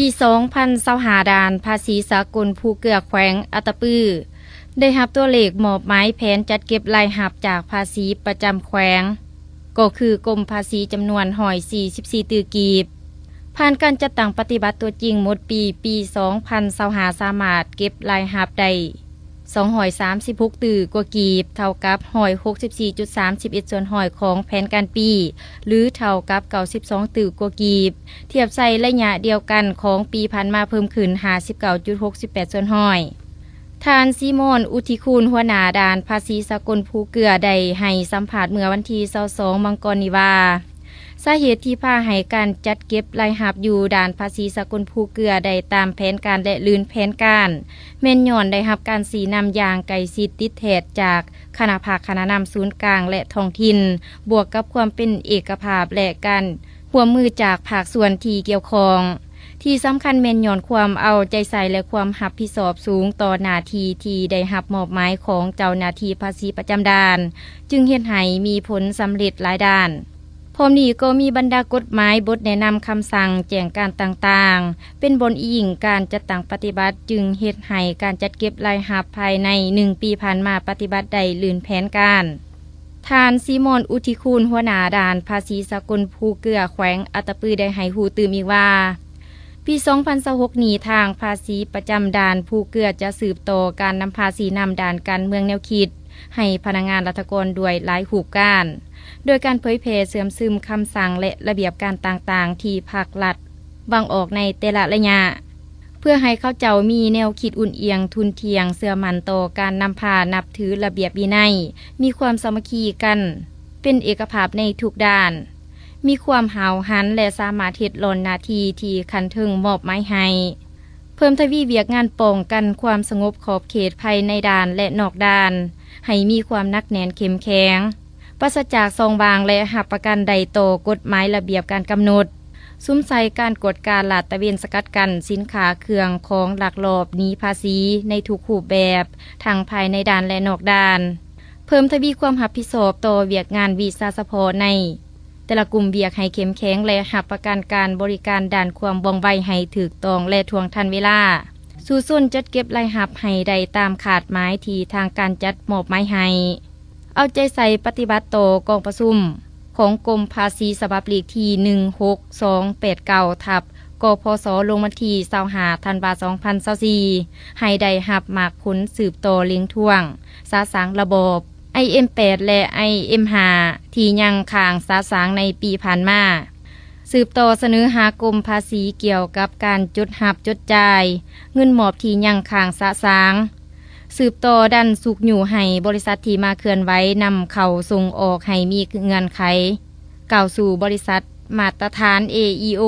ปี2025ด่านภาษีสากลภูเกือแขวงอัตตปือได้รับตัวเลขมอบหมายแผนจัดเก็บรายรับจากภาษีประจำแขวงก็คือกรมภาษีจำนวน144ตือกีบผ่านการจัดตั้งปฏิบัติตัวจริงหมดปี2025สามารถเก็บรายรับได้236ตือกว่ากีบเท่ากับ164.31 ส่วนหอยของแผนการปีหรือเท่ากับ92ตือกว่ากีบเทียบใส่ระยะเดียวกันของปีผ่านมาเพิ่มขึ้น 59.68 ส่วนหอยท่านซีโมนอุทิคูลหัวหน้าด่านภาษีสากลภูเกือได้ให้สัมภาษณ์เมื่อวันที่22มังกรนี้ว่าสาเหตุที่พาให้การจัดเก็บรายรับอยู่ด่านภาษีสากลภูเกือได้ตามแผนการและลื่นแผนการแม่นย้อนได้รับการสีนำอย่างไกลชิดติดแทดจากคณะภาคคณะนำศูนย์กลางและท้องถิ่นบวกกับความเป็นเอกภาพและการร่วมมือจากภาคส่วนที่เกี่ยวข้องที่สำคัญแม่นย้อนความเอาใจใส่และความรับผิดชอบสูงต่อหน้าที่ที่ได้รับมอบหมายของเจ้าหน้าที่ภาษีประจำด่านจึงเฮ็ดให้มีผลสำเร็จหลายด้านพร้อมนี้ก็มีบรรดากฎหมายบทแนะนำคำสั่งแจ้งการต่างๆเป็นบนอิงการจัดตั้งปฏิบัติจึงเฮ็ดให้การจัดเก็บรายรับภายใน1ปีผ่านมาปฏิบัติได้ลื่นแผนการท่านซีโมนอุทิคูลหัวหน้าด่านภาษีสากลภูเกือแขวงอัตตปือได้ให้ฮู้ตื่มอีกว่าปี2026นี้ทางภาษีประจำด่านภูเกือจะสืบต่อการนำภาษีนำด่านการเมืองแนวคิดให้พนักงานรัฐกรด้วยหลายรูปการโดยการเผยแพร่เสื่อมซึมคำสั่งและระเบียบการต่างๆที่ภาครัฐวางออกในแต่ละระยะเพื่อให้เขาเจ้ามีแนวคิดอุ่นเอียงทุนเทียงเสื่อมันต่อการนำพานับถือระเบียบวินัยมีความสามัคคีกันเป็นเอกภาพในทุกด้านมีความหาวหันและสามารถเฮ็ดหล่นหน้าที่ที่คันถึงมอบหมายให้เพิ่มทวีเวียกงานป้องกันความสงบขอบเขตภายในด่านและนอกด่านให้มีความนักแน่นเข้มแข็งปราศจากซองบางและหับประกันใดโตกฎหมายระเบียบการกำหนดซุ้มใส่การกฎการลาดตระเวนสกัดกั้นสินค้าเครื่องของหลักลอบหนีภาษีในทุกรูปแบบทั้งภายในด่านและนอกด่านเพิ่มทวีความรับผิดชอบต่อเวียกงานวีซ่าเฉพาะในแต่ละกลุ่มเวียกให้เข้มแข็งและหับประกันการบริการด่านความว่องไวให้ถูกต้องและทวงทันเวลาสู่ส่วนจัดเก็บรายรับให้ได้ตามขาดหมายที่ทางการจัดมอบหมายให้เอาใจใส่ปฏิบัติต่อกองประชุมของกรมภาษีฉบับเลขที่16289ทับกพศลงวันที่25ธันวาคม2024ให้ได้รับหมากผลสืบต่อเลี้ยงท่วงสาสางระบบ IM8 และ IM5 ที่ยังค้างสาสางในปีผ่านมาสืบต่อเสนอหากรมภาษีเกี่ยวกับการจดรับจดจ่ายเงินมอบที่ยังค้างสาสางสืบต่อดันสุกอยู่ให้บริษัทที่มาเคลื่อนไว้นำเข้าส่งออกให้มีเงื่อนไขกล่าวสู่บริษัทมาตรฐาน AEO